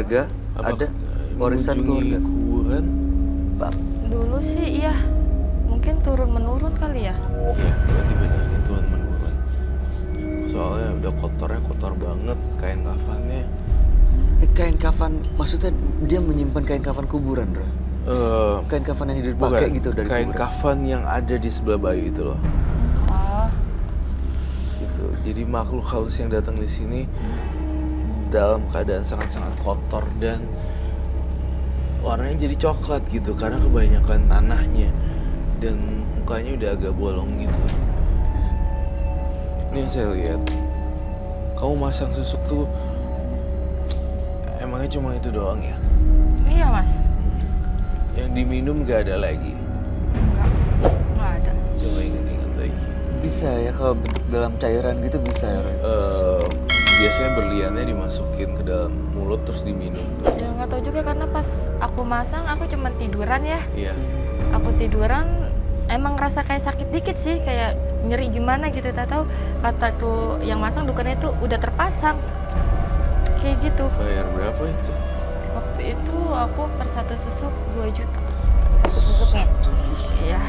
keluarga? Ada warisan keluarga? Kuburan? Pak, Dulu sih iya, mungkin turun-menurun kali ya. Iya, berarti benar ini turun menurun. Soalnya udah kotor banget kain kafannya. kain kafan, maksudnya dia menyimpan kain kafan kuburan, Bro? Kain kafan yang dipakai Bukan, gitu dari kain kuburan? kafan yang ada di sebelah bayu itu loh. Oh, Gitu. Jadi makhluk halus yang datang di sini dalam keadaan sangat-sangat kotor dan warnanya jadi coklat gitu karena kebanyakan tanahnya dan mukanya udah agak bolong gitu. Ini yang saya lihat, kamu masang susuk tuh emangnya cuma itu doang ya? iya mas. Yang diminum gak ada lagi? Nggak ada. Coba ingat-ingat lagi. Bisa ya, kalau bentuk dalam cairan gitu bisa ya, Bro? Biasanya berliannya dimasukin ke dalam mulut terus diminum. Ya nggak tahu juga karena pas aku masang aku cuma tiduran ya. Iya. Aku tiduran emang ngerasa kayak sakit dikit sih, kayak nyeri gimana gitu. Tak tahu kata tuh yang masang dukanya itu udah terpasang. Kayak gitu. Bayar berapa itu? Waktu itu aku per satu susuk 2 juta. Satu susuknya. Iya.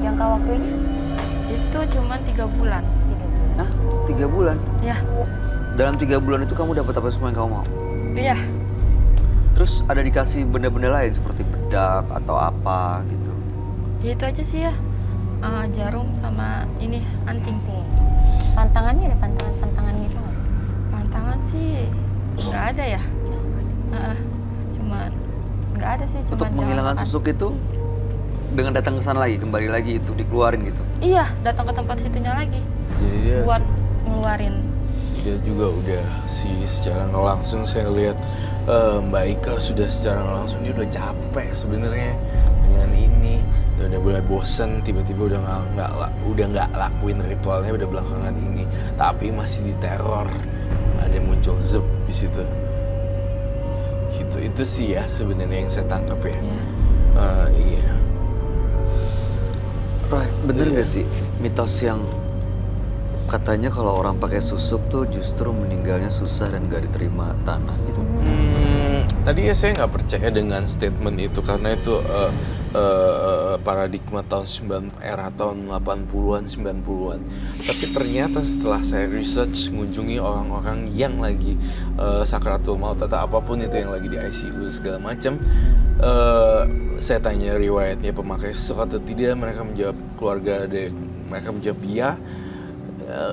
Jangka waktunya Itu cuma 3 bulan. 3 bulan. Nah, 3 bulan. Ya. Dalam 3 bulan itu kamu dapat apa semua yang kamu mau? Iya. Terus ada dikasih benda-benda lain seperti bedak atau apa gitu? Ya itu aja sih ya. Jarum sama ini anting. Oke. Pantangannya ada pantangan gitu nggak? Pantangan sih nggak ada ya. Cuman nggak ada sih. Untuk Cuman menghilangkan jangan makan. susuk itu dengan datang ke sana lagi, kembali lagi itu dikeluarin gitu. Iya, datang ke tempat situnya lagi Jadi dia buat ngeluarin. dia juga udah sih secara nggak langsung saya lihat Mbak Ika sudah secara nggak langsung dia udah capek sebenarnya dengan ini. Dia udah mulai bosen, tiba-tiba udah nggak lakuin ritualnya udah belakangan ini, tapi masih diteror. Ada muncul zep di situ. Gitu itu sih ya sebenarnya yang saya tangkap ya. Iya. Iya. Roy, bener Iya. gak sih mitos yang katanya kalau orang pakai susuk tuh justru meninggalnya susah dan gak diterima tanah gitu? Tadi ya saya nggak percaya dengan statement itu karena itu paradigma era tahun 80-an, 90-an. Tapi ternyata setelah saya research, mengunjungi orang-orang yang lagi sakaratul maut atau apapun itu yang lagi di ICU segala macam, saya tanya riwayatnya pemakai susuk atau tidak, mereka menjawab mereka menjawab iya.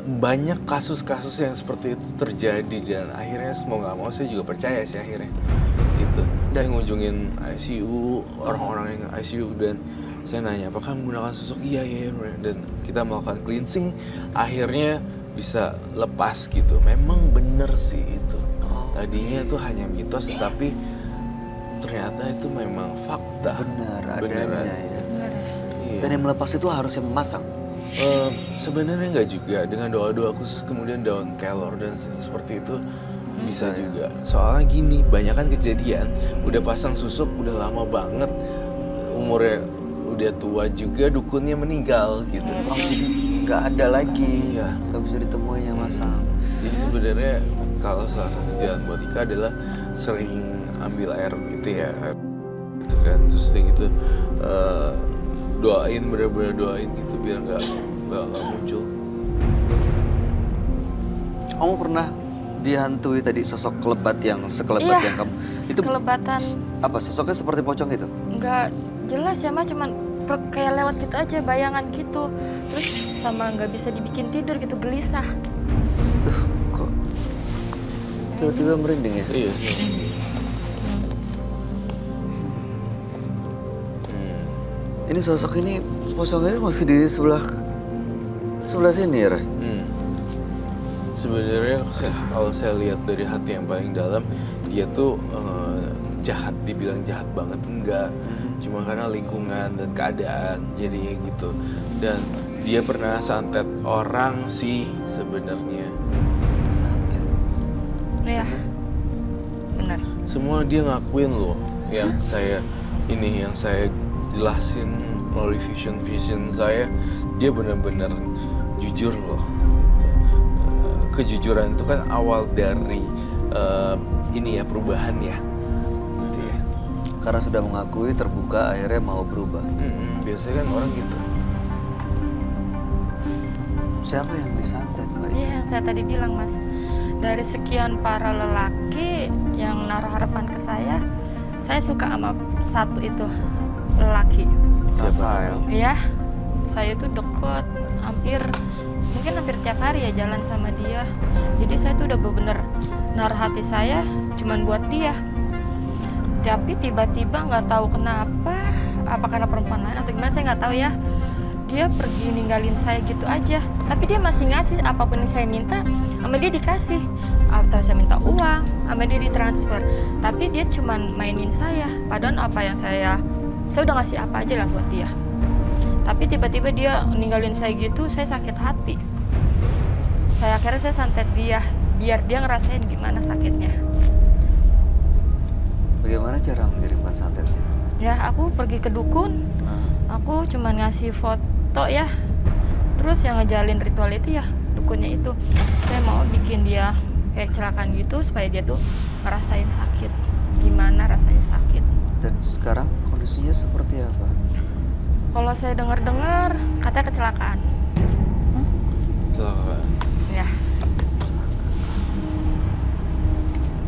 Banyak kasus-kasus yang seperti itu terjadi dan akhirnya mau nggak mau saya juga percaya sih akhirnya gitu. Saya ngunjungin ICU, orang-orang yang ICU dan saya nanya apakah menggunakan susuk, iya dan kita melakukan cleansing akhirnya bisa lepas gitu. Memang bener sih itu, tadinya itu hanya mitos tapi ternyata itu memang fakta. Benar, Beneran. adanya ya. Iya. Dan yang melepas itu harus yang memasang. Sebenarnya nggak juga, dengan doa-doa khusus kemudian daun kelor dan seperti itu bisa juga. Soalnya gini, banyak kan kejadian udah pasang susuk udah lama banget, umurnya udah tua juga, dukunnya meninggal gitu. Oh, jadi nggak ada lagi, Iya. nggak bisa ditemui yang masang. Jadi sebenarnya kalau salah satu jalan buat Ika adalah sering ambil air itu ya, gitu kan, terus yang itu doain, bener-bener doain gitu biar nggak muncul. Kamu pernah dihantui tadi sosok kelebat yang sekelebat Iya, yang kamu itu kelebatan. apa, sosoknya seperti pocong gitu? Nggak jelas ya mas, cuman kayak lewat gitu aja, bayangan gitu. Terus sama nggak bisa dibikin tidur gitu, gelisah. Kok tiba-tiba merinding ya? Iya. Ini sosok ini pocongnya masih di sebelah sini ya, Ray? Sebenarnya kalau saya lihat dari hati yang paling dalam, dia tuh jahat, dibilang jahat banget enggak, cuma karena lingkungan dan keadaan jadinya gitu. Dan dia pernah santet orang sih sebenarnya. Santet. Iya, benar. Semua dia ngakuin loh, yang saya jelasin melalui vision saya, dia benar-benar jujur loh. Gitu. Kejujuran itu kan awal dari ini ya perubahan ya gitu ya. Karena sudah mengakui, terbuka, akhirnya mau berubah. Biasanya kan orang gitu. Siapa yang disantet, Mbak? Iya, yang saya tadi bilang, Mas. Dari sekian para lelaki yang naruh harapan ke saya suka sama satu itu lelaki. Rafael. Iya, saya tuh deket, mungkin hampir tiap hari ya jalan sama dia. Jadi saya tuh udah bener-bener naruh hati saya cuman buat dia. Tapi tiba-tiba nggak tahu kenapa, apa karena perempuan lain atau gimana saya nggak tahu ya. Dia pergi ninggalin saya gitu aja. Tapi dia masih ngasih apapun yang saya minta, sama dia dikasih. Atau saya minta uang, sama dia ditransfer. Tapi dia cuman mainin saya. Padahal apa yang saya udah ngasih apa aja lah buat dia. Tapi tiba-tiba dia ninggalin saya gitu, saya sakit hati. Akhirnya saya santet dia, biar dia ngerasain gimana sakitnya. Bagaimana cara mengirimkan santetnya? Ya, aku pergi ke dukun. Aku cuma ngasih foto ya. Terus yang ngejalin ritual itu ya dukunnya itu. Saya mau bikin dia kayak kecelakaan gitu supaya dia tuh ngerasain sakit. Gimana rasanya sakit. Dan sekarang kondisinya seperti apa? Kalau saya dengar-dengar katanya kecelakaan. Kecelakaan. Ya.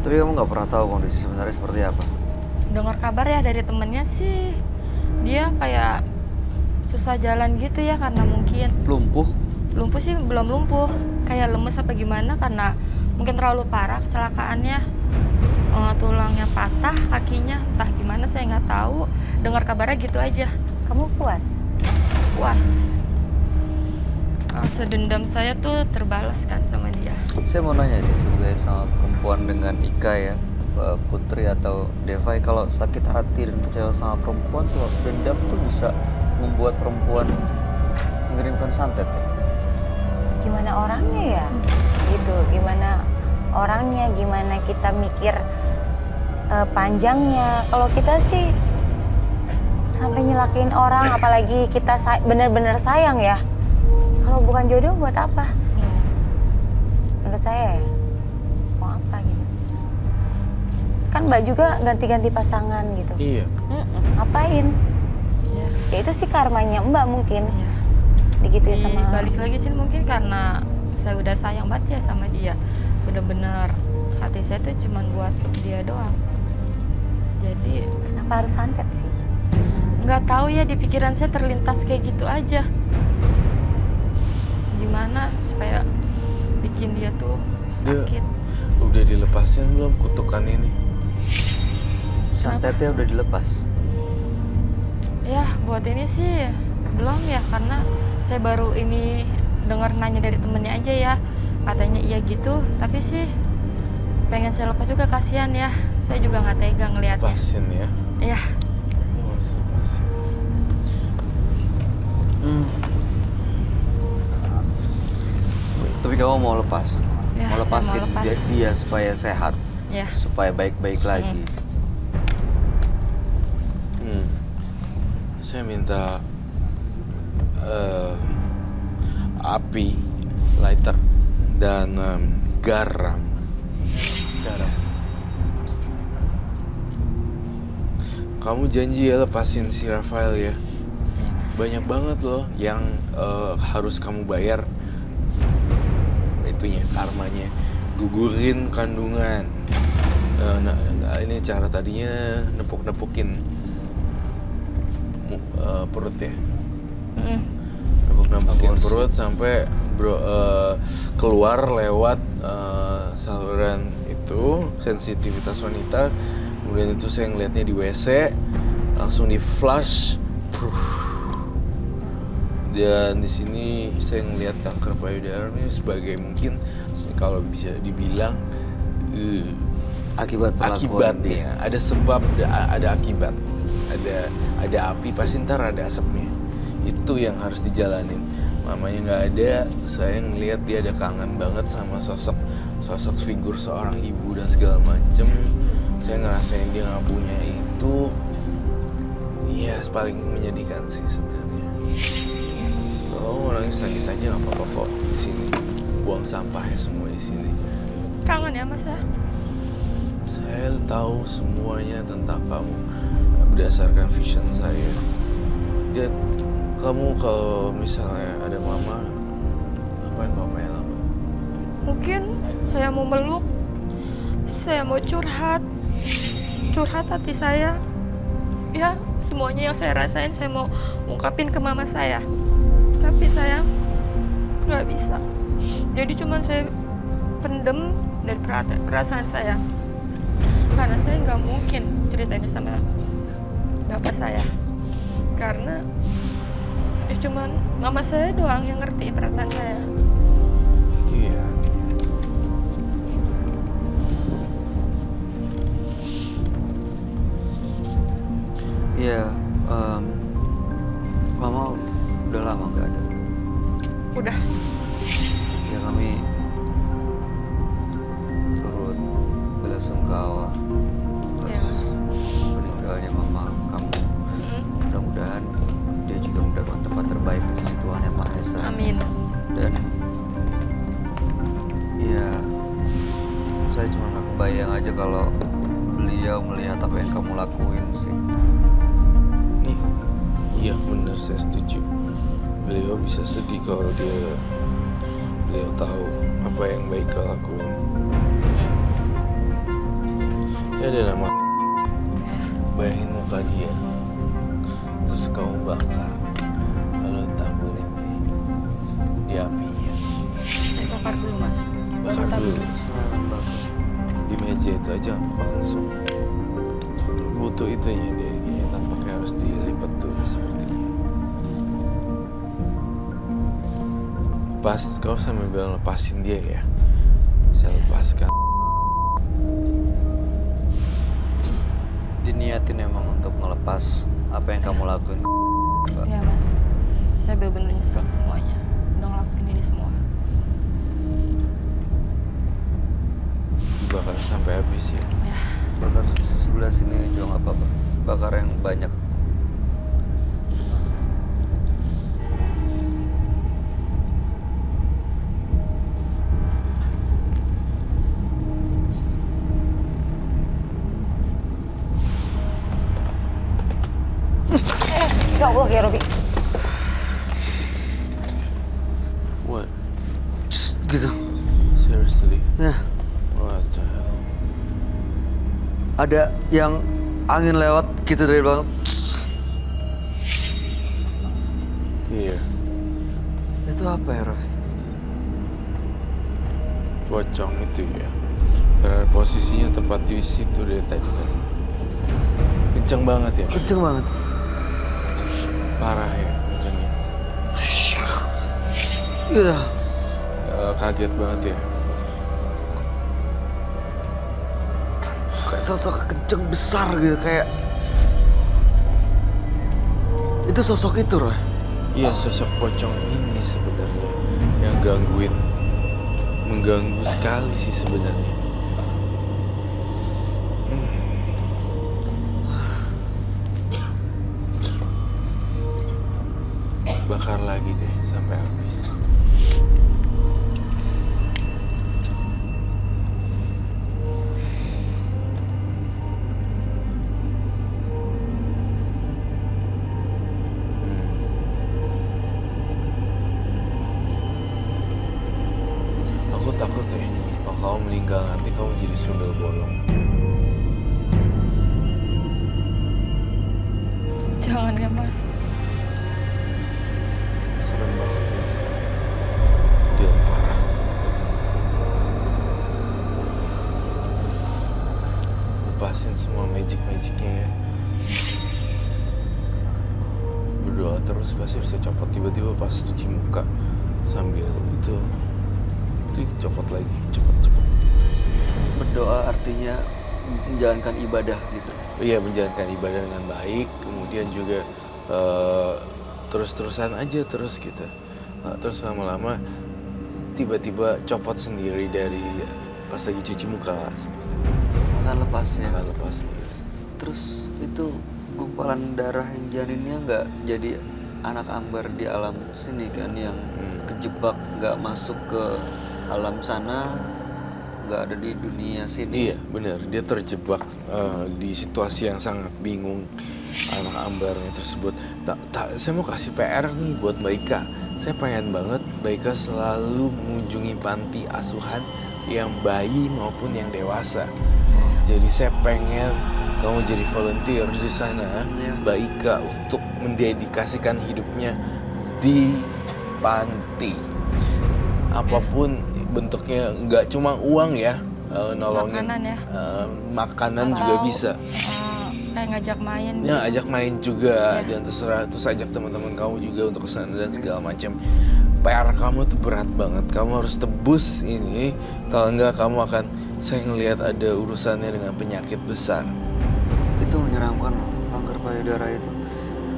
Tapi kamu nggak pernah tahu kondisi sebenarnya seperti apa? Dengar kabar ya dari temennya sih, dia kayak susah jalan gitu ya karena mungkin Lumpuh? lumpuh sih belum lumpuh, kayak lemes apa gimana karena mungkin terlalu parah kecelakaannya. Tulangnya patah, kakinya entah gimana saya nggak tahu. Dengar kabarnya gitu aja. Kamu puas? Puas. Rasa dendam saya tuh terbalaskan sama dia. Saya mau nanya nih, sebagai sama perempuan dengan Ika ya, Putri atau Devai, kalau sakit hati dan kecewa sama perempuan, kalau dendam tuh bisa membuat perempuan mengirimkan santet ya? Gimana orangnya ya? Gitu, gimana orangnya, gimana kita mikir panjangnya. Kalau kita sih sampai nyelakain orang, apalagi kita bener-bener sayang ya. Kalau bukan jodoh buat apa? Menurut saya ya, mau apa gitu. Kan Mbak juga ganti-ganti pasangan gitu. Iya. Ngapain? Ya, Ya itu sih karmanya Mbak mungkin. ya. Digituin sama Balik lagi sih mungkin karena saya udah sayang banget ya sama dia. Bener-bener hati saya tuh cuma buat dia doang. Jadi kenapa harus santet sih? nggak tahu ya, di pikiran saya terlintas kayak gitu aja. Gimana supaya bikin dia tuh sakit. Udah dilepasin belum kutukan ini? Santetnya udah dilepas? Ya buat ini sih belum ya, karena saya baru ini dengar nanya dari temennya aja ya. Katanya iya gitu, tapi sih pengen saya lepas juga, kasihan ya. Saya juga nggak tega ngelihatnya. Lepasin ya. Iya. Harus lepasin. Tapi kamu mau lepas? Ya, Mau saya lepasin mau lepas. dia supaya sehat, Ya. supaya baik-baik lagi. Saya minta api, lighter, dan garam. Kamu janji ya lepasin si Rafael ya. Iya, Mas. Banyak banget loh yang harus kamu bayar. Itunya, karmanya. Gugurin kandungan. Ini cara tadinya nepuk-nepukin perut ya. Nepuk-nepukin Aborsi. perut sampai keluar lewat saluran itu, sensitivitas wanita. Kemudian itu saya ngeliatnya di WC, langsung di flush. Dan di sini saya ngeliat kanker payudara ini sebagai mungkin kalau bisa dibilang Akibat perlakuan dia. akibatnya. Ada sebab, ada akibat. Ada api, pasti ntar ada asapnya. Itu yang harus dijalanin. Mamanya nggak ada, saya ngeliat dia ada kangen banget sama sosok figur seorang ibu dan segala macem. Saya ngerasain dia nggak punya itu. Iya, paling menyedihkan sih sebenarnya. Kalau mau nangis aja nggak apa-apa kok di sini. Buang sampahnya semua di sini. Kangen ya Mas ya. Saya tahu semuanya tentang kamu berdasarkan vision saya. Dia, kamu kalau misalnya ada mama, apa yang kamu pengen lakukan? Mungkin saya mau meluk, saya mau curhat hati saya. Ya, semuanya yang saya rasain saya mau ungkapin ke mama saya. Tapi saya nggak bisa. Jadi cuma saya pendem dari perasaan saya. Karena saya nggak mungkin ceritanya sama bapak saya. Karena ya cuman mama saya doang yang ngerti perasaan saya. Iya. Iya, mama udah lama nggak ada. Udah. Ya kami turut belasungkawa atas meninggalnya mama kamu. Mudah-mudahan dia juga mendapat tempat terbaik di sisi Tuhan Yang Maha Esa. Amin. Dan ya saya cuma nggak kebayang aja kalau beliau melihat apa yang kamu lakuin sih. Nih, iya benar, saya setuju. Beliau bisa sedih kalau beliau tahu apa yang baik kau lakuin. Ya ada nama. Bayangin muka dia, terus kamu bakar, lalu taburin di apinya. Saya bakar dulu, Mas. Bakar dulu. Di meja itu aja apa langsung. Butuh itunya deh, kayaknya tampaknya harus dilipat dulu seperti ini. Pas kau sambil bilang lepasin dia ya. Saya lepaskan. Diniatin emang untuk ngelepas apa yang kamu lakuin. Iya, Mas. Saya benar-benar nyesel semuanya. Udah ngelakuin ini semua. Bakar sampai habis ya. Ya. Bakar sisi sebelah sini juga nggak apa-apa. Bakar yang banyak. Ya Allah ya Robi. What? Gitu. Seriously? Ya, What the hell? ada yang angin lewat gitu dari belakang. Iya. Itu apa ya, Roy? Pocong itu ya. Karena posisinya tepat di situ dari tadi kan. Kenceng banget ya. Kenceng banget. Parah ya kencengnya. Iya. Kaget banget ya. Kayak sosok kenceng besar gitu, kayak itu sosok itu, Roy. Iya, sosok pocong ini sebenarnya yang mengganggu sekali sih sebenarnya. Bakar lagi deh sampai habis. Aku takut deh, kalau kamu meninggal nanti kamu jadi sundel bolong. Jangan ya, Mas. Serem banget ya. Dia parah. Lepasin semua magic-magicnya ya. Berdoa terus pasti bisa copot. Tiba-tiba pas cuci muka sambil itu copot lagi, cepet-cepet. Berdoa artinya menjalankan ibadah gitu. Iya, menjalankan ibadah dengan baik, kemudian juga terus-terusan aja terus gitu. Terus lama-lama tiba-tiba copot sendiri dari pas lagi cuci muka. Akan lepas ya. Akan lepas sendiri. Terus itu gumpalan darah yang janinnya nggak jadi anak Ambar di alam sini kan, yang kejebak nggak masuk ke alam sana, nggak ada di dunia sini. Iya, benar. Dia terjebak di situasi yang sangat bingung anak ambarnya tersebut. Saya mau kasih PR nih buat Mbak Ika. Saya pengen banget Mbak Ika selalu mengunjungi panti asuhan yang bayi maupun yang dewasa. Jadi saya pengen kamu jadi volunteer di sana, Mbak Ika, untuk mendedikasikan hidupnya di panti. Apapun bentuknya, nggak cuma uang ya, nolongin. Makanan ya. Makanan juga bisa. Kayak ngajak main. Ya, ajak main juga, Iya. dan terus ajak teman-teman kamu juga untuk kesana dan segala macam. PR kamu tuh berat banget, kamu harus tebus ini. Kalau enggak kamu akan, saya ngelihat ada urusannya dengan penyakit besar. Itu menyeramkan loh, kanker payudara itu.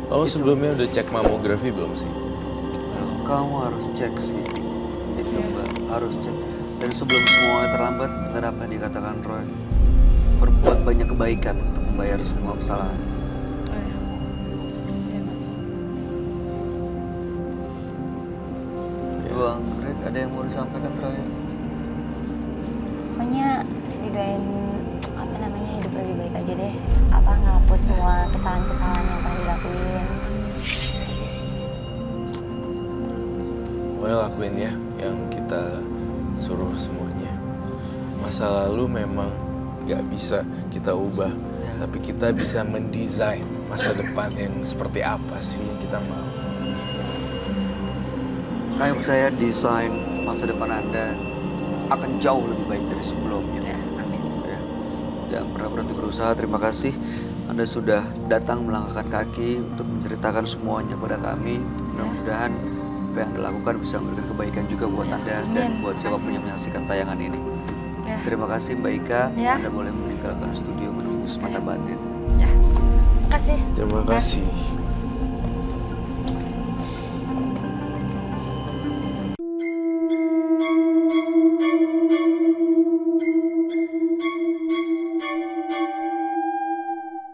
Kamu sebelumnya udah cek mamografi belum sih? Kamu harus cek sih. Itu Mbak, harus cek. Dan sebelum semuanya terlambat, benar apa yang dikatakan Roy. Berbuat banyak kebaikan untuk membayar semua kesalahan. Oh, iya. Iya, Mas. Bang Greg, ada yang mau disampaikan terakhir? Pokoknya didoain apa namanya hidup lebih baik aja deh. Apa ngapus semua kesalahan-kesalahan yang pernah dilakuin. Gitu sih. Pokoknya lakuin ya yang kita suruh semuanya. Masa lalu memang gak bisa kita ubah, tapi kita bisa mendesain masa depan yang seperti apa sih yang kita mau. Kami percaya desain masa depan Anda akan jauh lebih baik dari sebelumnya. Ya, amin. Ya. Jangan pernah berhenti berusaha. Terima kasih Anda sudah datang melangkahkan kaki untuk menceritakan semuanya pada kami. Mudah-mudahan apa yang Anda lakukan bisa memberikan kebaikan juga buat Anda dan amin. buat siapapun yang menyaksikan tayangan ini. Ya. Terima kasih Mbak Ika. Ya. Anda boleh meninggalkan studio menunggu semata batin. Ya. Makasih. Terima kasih.